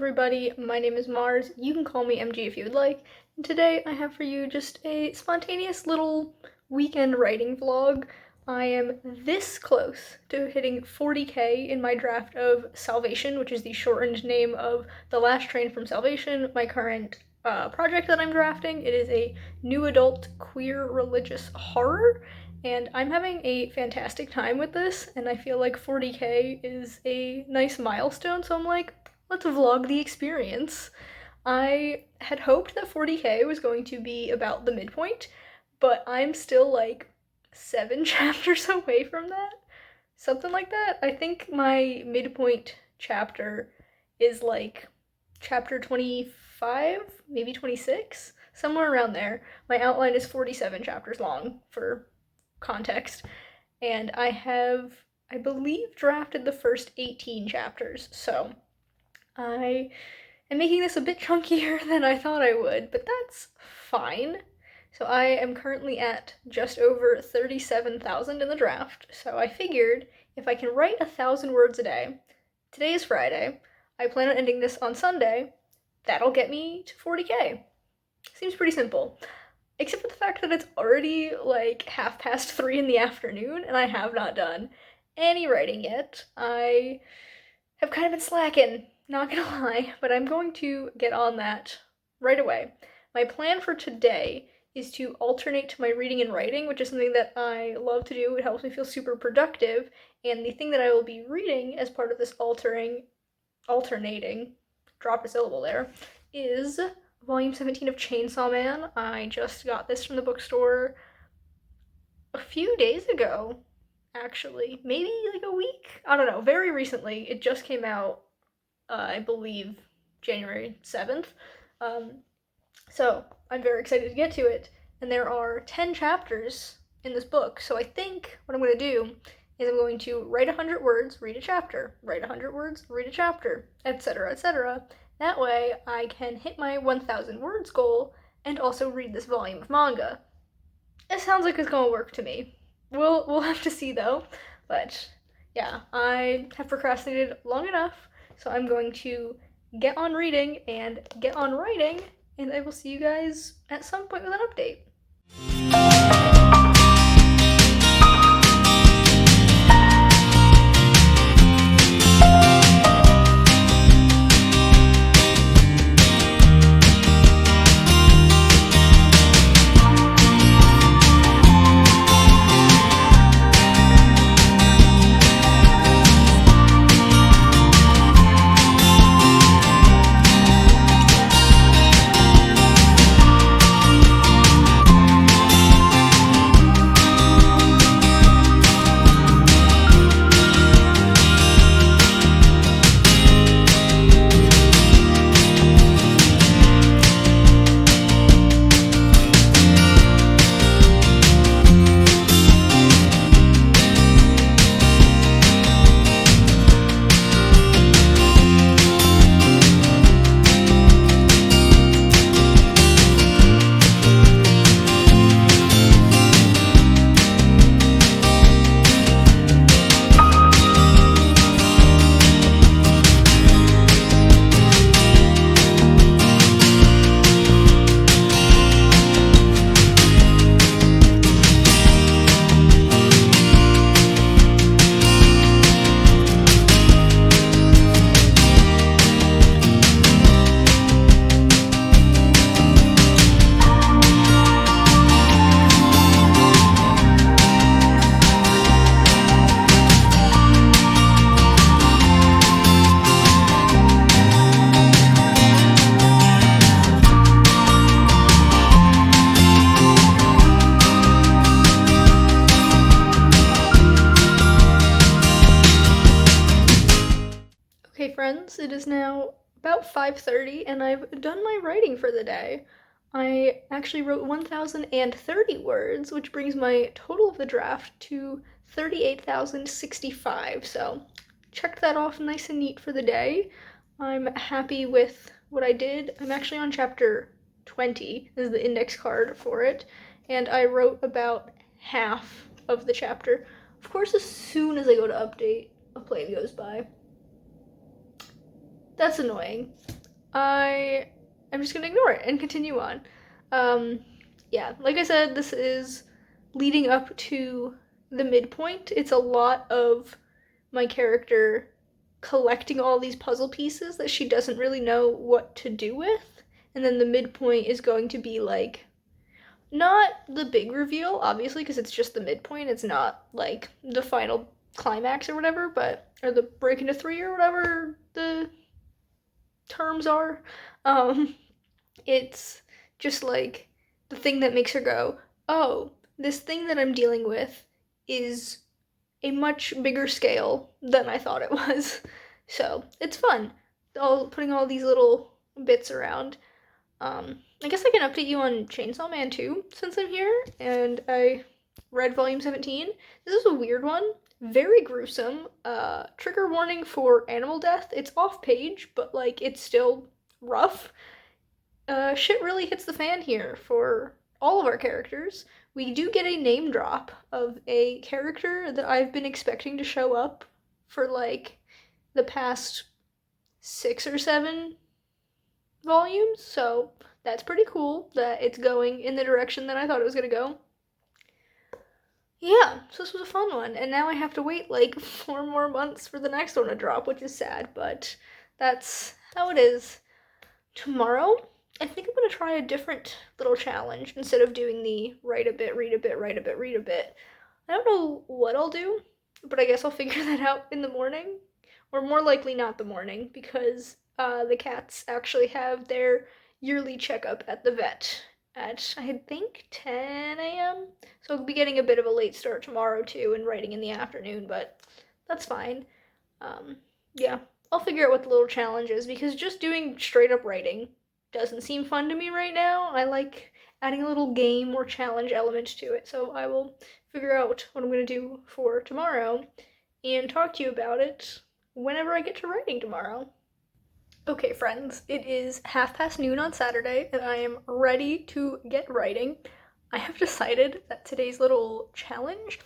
everybody, my name is Mars. You can call me MG if you would like. And today I have for you just a spontaneous little weekend writing vlog. I am this close to hitting 40k in my draft of Salvation, which is the shortened name of The Last Train from Salvation, my current project that I'm drafting. It is a new adult queer religious horror, and I'm having a fantastic time with this, and I feel like 40k is a nice milestone, so I'm like, let's vlog the experience. I had hoped that 40k was going to be about the midpoint, but I'm still like 7 chapters away from that. Something like that. I think my midpoint chapter is like chapter 25, maybe 26, somewhere around there. My outline is 47 chapters long for context, and I have, I believe, drafted the first 18 chapters, so I am making this a bit chunkier than I thought I would, but that's fine. So I am currently at just over 37,000 in the draft, so I figured if I can write 1,000 words a day, today is Friday, I plan on ending this on Sunday, that'll get me to 40k. Seems pretty simple. Except for the fact that it's already like 3:30 in the afternoon and I have not done any writing yet. I have kind of been slacking, not gonna lie, but I'm going to get on that right away. My plan for today is to alternate to my reading and writing, which is something that I love to do. It helps me feel super productive, and the thing that I will be reading as part of this alternating, dropped a syllable there, is Volume 17 of Chainsaw Man. I just got this from the bookstore a few days ago, actually. Maybe like a week? I don't know. Very recently. It just came out, I believe, January 7th. So I'm very excited to get to it. And there are 10 chapters in this book. So I think what I'm going to do is I'm going to write 100 words, read a chapter, write 100 words, read a chapter, etc., etc. That way I can hit my 1,000 words goal and also read this volume of manga. It sounds like it's gonna work to me. We'll have to see though. But yeah, I have procrastinated long enough, so I'm going to get on reading and get on writing, and I will see you guys at some point with an update. Okay friends, it is now about 5:30 and I've done my writing for the day. I actually wrote 1,030 words, which brings my total of the draft to 38,065, so checked that off nice and neat for the day. I'm happy with what I did. I'm actually on chapter 20, this is the index card for it, and I wrote about half of the chapter. Of course, as soon as I go to update, a plane goes by. That's annoying. I'm just gonna ignore it and continue on. Yeah, like I said, this is leading up to the midpoint. It's a lot of my character collecting all these puzzle pieces that she doesn't really know what to do with. And then the midpoint is going to be like, not the big reveal, obviously, because it's just the midpoint. It's not like the final climax or whatever, or the break into three or whatever the terms are. It's just like the thing that makes her go, oh, this thing that I'm dealing with is a much bigger scale than I thought it was. So it's fun, putting all these little bits around. I guess I can update you on Chainsaw Man 2 since I'm here, and I read volume 17. This is a weird one, very gruesome. Trigger warning for animal death. It's off page, but like it's still rough. Shit really hits the fan here for all of our characters. We do get a name drop of a character that I've been expecting to show up for like the past 6 or 7 volumes, so that's pretty cool that it's going in the direction that I thought it was gonna go. Yeah, so this was a fun one, and now I have to wait like 4 more months for the next one to drop, which is sad, but that's how it is. Tomorrow, I think I'm gonna try a different little challenge instead of doing the write a bit, read a bit, write a bit, read a bit. I don't know what I'll do, but I guess I'll figure that out in the morning, or more likely not the morning, because the cats actually have their yearly checkup at the vet at, I think, 10 a.m. So I'll be getting a bit of a late start tomorrow too and writing in the afternoon, but that's fine. Yeah, I'll figure out what the little challenge is, because just doing straight up writing doesn't seem fun to me right now. I like adding a little game or challenge element to it, so I will figure out what I'm going to do for tomorrow and talk to you about it whenever I get to writing tomorrow. Okay, friends, it is noon on Saturday, and I am ready to get writing. I have decided that today's little challenge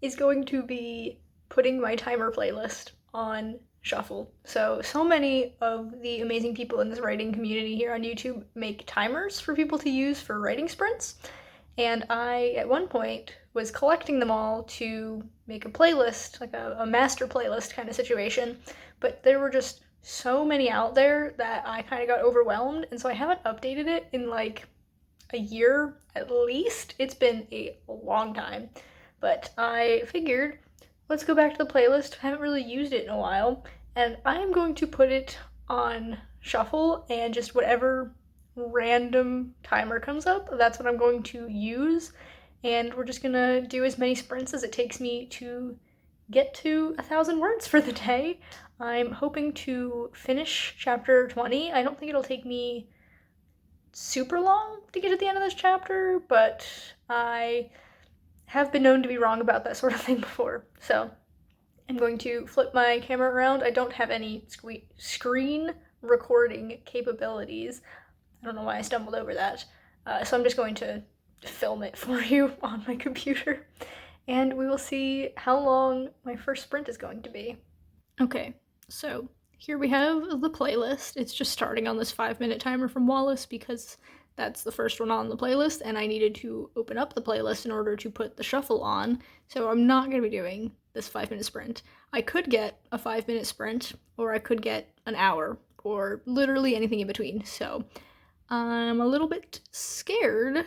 is going to be putting my timer playlist on shuffle. So many of the amazing people in this writing community here on YouTube make timers for people to use for writing sprints, and I, at one point, was collecting them all to make a playlist, like a master playlist kind of situation, but there were just so many out there that I kind of got overwhelmed, and so I haven't updated it in like a year at least. It's been a long time, but I figured let's go back to the playlist. I haven't really used it in a while, and I am going to put it on shuffle, and just whatever random timer comes up, that's what I'm going to use, and we're just gonna do as many sprints as it takes me to get to 1,000 words for the day. I'm hoping to finish chapter 20. I don't think it'll take me super long to get to the end of this chapter, but I have been known to be wrong about that sort of thing before. So I'm going to flip my camera around. I don't have any screen recording capabilities. I don't know why I stumbled over that. So I'm just going to film it for you on my computer, and we will see how long my first sprint is going to be. Okay, so here we have the playlist. It's just starting on this 5-minute timer from Wallace because that's the first one on the playlist, and I needed to open up the playlist in order to put the shuffle on, so I'm not going to be doing this 5-minute sprint. I could get a 5-minute sprint, or I could get an hour, or literally anything in between, so I'm a little bit scared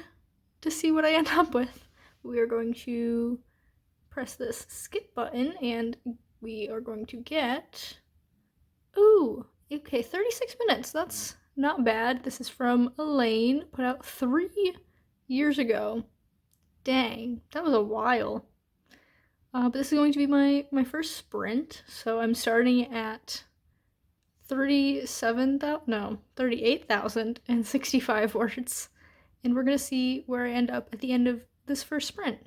to see what I end up with. We are going to press this skip button, and we are going to get, ooh, okay, 36 minutes. That's not bad. This is from Elaine, put out 3 years ago. Dang, that was a while. But this is going to be my first sprint, so I'm starting at 38,065 words, and we're gonna see where I end up at the end of this first sprint.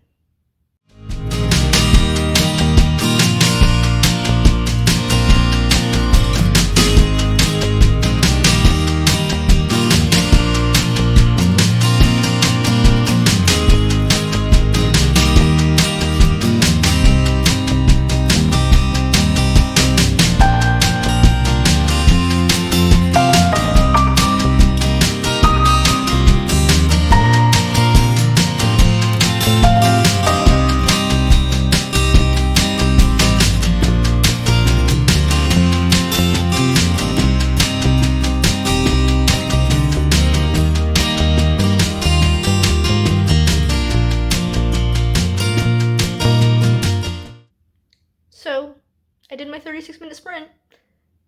36-minute sprint,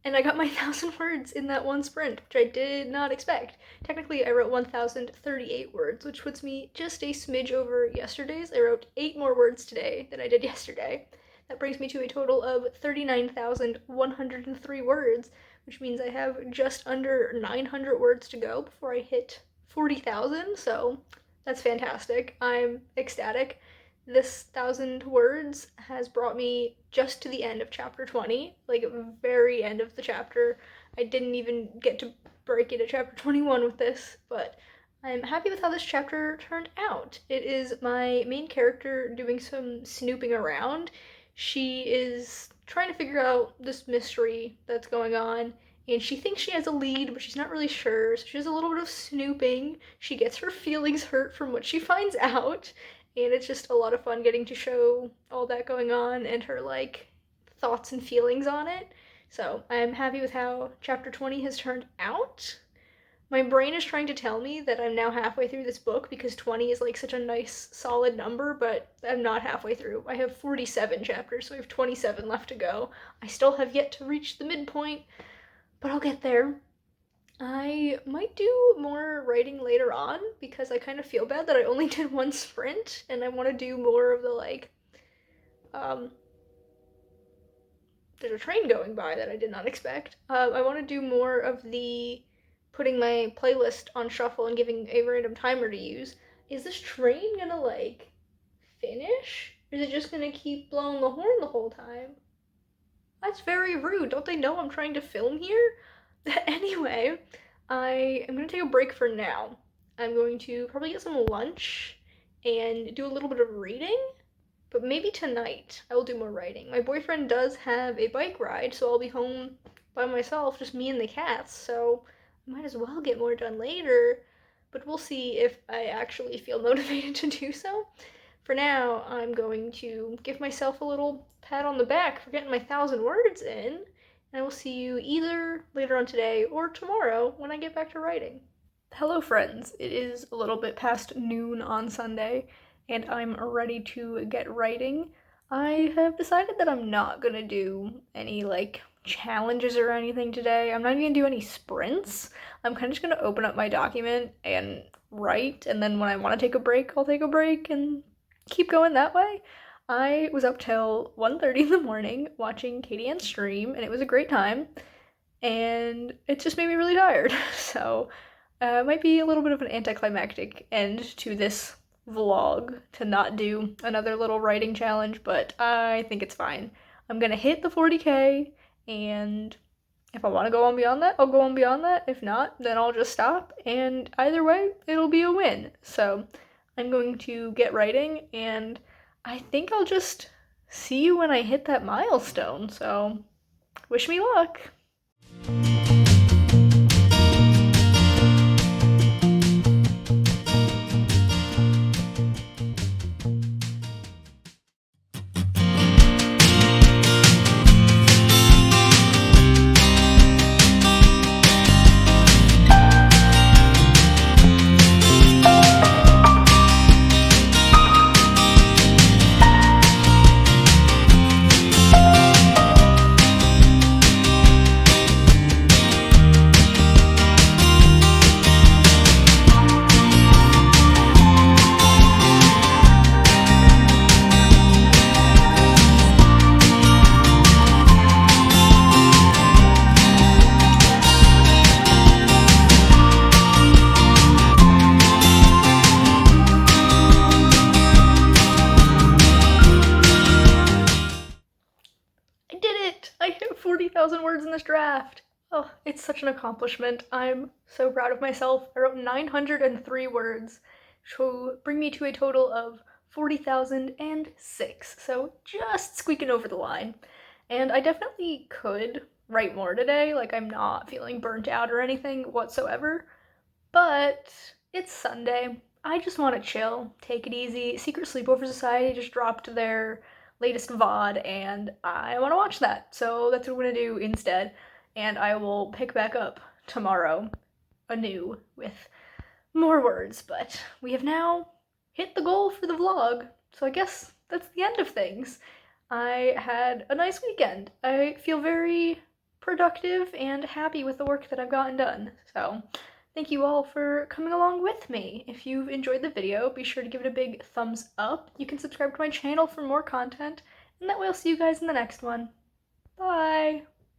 and I got my 1,000 words in that one sprint, which I did not expect. Technically, I wrote 1,038 words, which puts me just a smidge over yesterday's. I wrote 8 more words today than I did yesterday. That brings me to a total of 39,103 words, which means I have just under 900 words to go before I hit 40,000, so that's fantastic. I'm ecstatic. This 1,000 words has brought me just to the end of chapter 20, like very end of the chapter. I didn't even get to break it at chapter 21 with this, but I'm happy with how this chapter turned out. It is my main character doing some snooping around. She is trying to figure out this mystery that's going on, and she thinks she has a lead, but she's not really sure, so she does a little bit of snooping. She gets her feelings hurt from what she finds out, and it's just a lot of fun getting to show all that going on and her, like, thoughts and feelings on it. So I'm happy with how chapter 20 has turned out. My brain is trying to tell me that I'm now halfway through this book because 20 is, like, such a nice, solid number, but I'm not halfway through. I have 47 chapters, so I have 27 left to go. I still have yet to reach the midpoint, but I'll get there. I might do more writing later on because I kind of feel bad that I only did one sprint, and I want to do more of the, like, there's a train going by that I did not expect. I want to do more of the putting my playlist on shuffle and giving a random timer to use. Is this train gonna, like, finish? Or is it just gonna keep blowing the horn the whole time? That's very rude. Don't they know I'm trying to film here? Anyway, I am going to take a break for now. I'm going to probably get some lunch and do a little bit of reading, but maybe tonight I will do more writing. My boyfriend does have a bike ride, so I'll be home by myself, just me and the cats, so I might as well get more done later, but we'll see if I actually feel motivated to do so. For now, I'm going to give myself a little pat on the back for getting my 1,000 words in, and I will see you either later on today or tomorrow when I get back to writing. Hello friends, it is a little bit past noon on Sunday, and I'm ready to get writing. I have decided that I'm not gonna do any, like, challenges or anything today. I'm not even gonna do any sprints. I'm kind of just gonna open up my document and write, and then when I want to take a break, I'll take a break and keep going that way. I was up till 1:30 in the morning watching Katie Ann stream, and it was a great time, and it just made me really tired. So it might be a little bit of an anticlimactic end to this vlog to not do another little writing challenge, but I think it's fine. I'm gonna hit the 40K, and if I want to go on beyond that, I'll go on beyond that. If not, then I'll just stop, and either way, it'll be a win. So I'm going to get writing, and I think I'll just see you when I hit that milestone, so wish me luck! I did it! I hit 40,000 words in this draft! Oh, it's such an accomplishment. I'm so proud of myself. I wrote 903 words to bring me to a total of 40,006, so just squeaking over the line. And I definitely could write more today, like I'm not feeling burnt out or anything whatsoever, but it's Sunday. I just want to chill, take it easy. Secret Sleepover Society just dropped their latest VOD, and I want to watch that, so that's what I'm going to do instead, and I will pick back up tomorrow anew with more words, but we have now hit the goal for the vlog, so I guess that's the end of things. I had a nice weekend. I feel very productive and happy with the work that I've gotten done. So, thank you all for coming along with me. If you've enjoyed the video, be sure to give it a big thumbs up. You can subscribe to my channel for more content, and that way I'll see you guys in the next one. Bye!